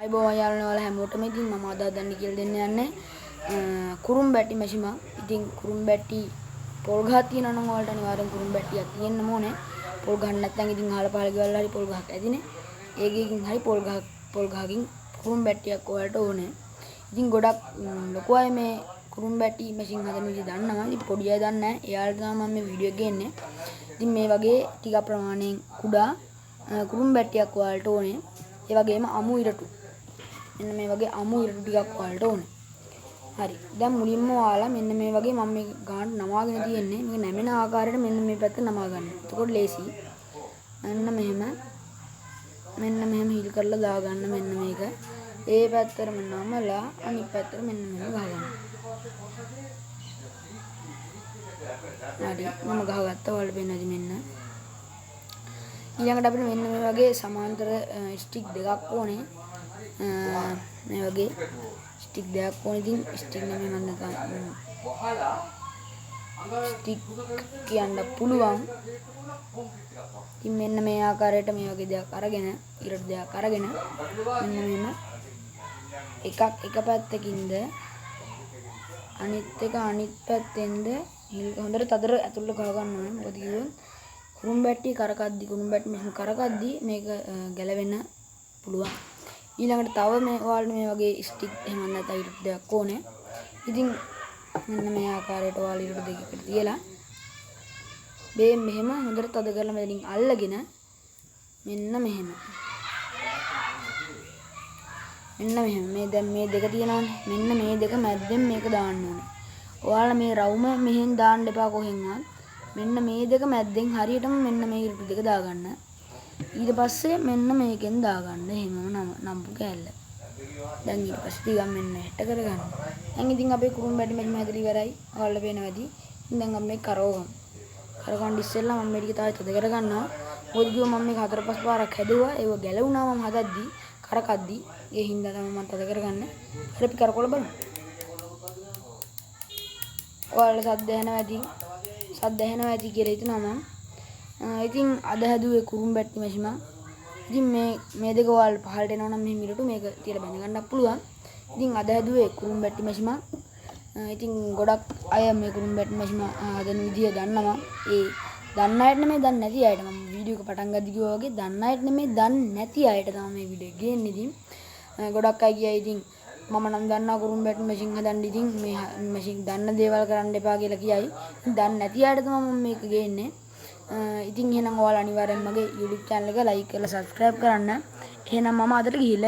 අයිබෝවන් යාළුවනේ ඔයාලා හැමෝටම ඉතින් මම අද හදන්න කියලා දෙන්න යන්නේ කුරුම්බැටි මැෂිමක්. ඉතින් කුරුම්බැටි පොල් ගහක් තියෙනවා නම් ඔයාලට අනිවාර්යෙන් කුරුම්බැටියක් තියෙන්න ඕනේ. පොල් ගහක් නැත්නම් ඉතින් අහල පහල ගෙවල් හරි පොල් ගහක් ඇදිනේ. ඒකකින් හරි පොල් ගහකින් කුරුම්බැටියක් ඔයාලට ඕනේ. ඉතින් ගොඩක් ලොකු අය මේ කුරුම්බැටි මැෂින් හදන විදිහ දන්නවා. ඉතින් පොඩි අය දන්නේ නැහැ. එයාලට තමයි මම මේ වීඩියෝ එක ගේන්නේ. ඉතින් මේ වගේ ටික ප්‍රමාණයෙන් කුඩා කුරුම්බැටියක් ඔයාලට ඕනේ. ඒ වගේම අමු ඉරටු මෙන්න මේ වගේ අමු ඉරටු ටිකක් ඔයාලට ඕනේ. හරි. දැන් මුලින්ම ඔයාලා මෙන්න මේ වගේ මම මේ ගාන නමාගෙන තියෙන්නේ. මේක නැමෙන ආකාරයට මෙන්න මේ පැත්ත නමා ගන්න. එතකොට ලේසි. මෙන්න මෙහෙම හිල් කරලා දා ගන්න මෙන්න මේක. ඒ පැත්තටම නමලා අනිත් පැත්තට මෙන්න මෙහෙම ගහ ගන්න. හරි. මම ගහගත්තා. ඔයාලට පේනවාද මෙන්න. ඊළඟට අපිට මෙන්න මේ වගේ සමාන්තර ස්ටික් දෙකක් ඕනේ. මේ වගේ ස්ටික් දෙකක් ඕනේ. ඉතින් ස්ටික් නෙමෙයි මම නැත්නම් ස්ටික් කියන්න පුළුවන්. ඉතින් මෙන්න මේ ආකාරයට මේ වගේ දෙයක් අරගෙන ඉරට දෙයක් අරගෙන මෙන්න මෙහෙම එකක් එක පැත්තකින්ද අනිත් එක අනිත් පැත්තෙන්ද හොඳට තදර ඇතුළට ගහ ගන්න ඕනේ. මොකද කිව්වොත් කුරුම්බැටි කුරුම්බැටි මෙහෙම කරකද්දි මේක ගැලවෙන්න පුළුවන්. ඊළඟට තව මේ ඔයාලට මේ වගේ ස්ටික් එහෙම නැත්නම් ඉරට දෙකක් ඕනේ. ඉතින් මෙන්න මේ ආකාරයට ඔයාලා ඉරට දෙකකට තියලා මෙහෙම හොඳට තද කරලා මෙතනින් අල්ලගෙන මෙන්න මෙහෙම මේ දැන් මේ දෙක තියෙනවානේ. මෙන්න මේ දෙක මැද්දෙන් මේක දාන්න ඕනේ. ඔයාලා මේ රවුම මෙහෙන් දාන්න එපා කොහෙන්වත්. මෙන්න මේ දෙක මැද්දෙන් හරියටම මෙන්න මේ ඉරටු දෙක දාගන්න. ඊට පස්සේ මෙන්න මේකෙන් දාගන්න. එහෙමම නම්බු කෑල්ල. දැන් ඊට පස්සේ ටිකක් මෙන්න හෙට කරගන්න. දැන් ඉතින් අපේ කුරුම්බැටි මෙහෙම හැදලා ඉවරයි. ඔයාලට පේනවාද? දැන් අපි මේක කරවගමු. කරගන්න ඉස්සෙල්ලා මම මේ ටික තායි තද කරගන්නවා. මොකද කිව්ව මම මේක 4-5 පාරක් හැදුවා. ඒව ගැලවුණා මම හදද්දි කරකද්දි. ඒ හින්දා තමයි මම තද කරගන්නේ. හරි අපි කරකවල බලමු. ඔයාලට සද්ද ඇහෙනවා ඇති කියලා හිතනවා මම. ඉතින් අද හැදුවේ කුරුම්බැටි මැෂිම. ඉතින් මේ දෙක ඔයාලට පහළට එනවා නම් මෙහෙම ඉරටු මේක තියලා බැඳ ගන්නත් පුළුවන්. ඉතින් අද හැදුවේ කුරුම්බැටි මැෂිම. ඉතින් ගොඩක් අය මේ කුරුම්බැටි මැෂිම හදන විදිය දන්නවා. ඒ දන්න අයට නෙමෙයි දන්නේ නැති අයට මම වීඩියෝ එක පටන් ගද්දි කිව්වා වගේ දන්න අයට නෙමෙයි දන්නේ නැති අයට තමයි මේ වීඩියෝ එක ගේන්නේ. ඉතින් ගොඩක් අය කියයි ඉතින් මම නම් දන්නවා කුරුම්බැටි මැෂින් හදන්න. ඉතින් මේ මැෂින් දන්න දේවල් කරන්න එපා කියලා කියයි. දන්නේ නැති අයට තමයි මම මේක ගේන්නේ. ඉතින් එහෙනම් ඔයාලා අනිවාර්යෙන් මගේ YouTube channel එක like කරලා subscribe කරන්න. එහෙනම් මම අදට ගිහිල්ලා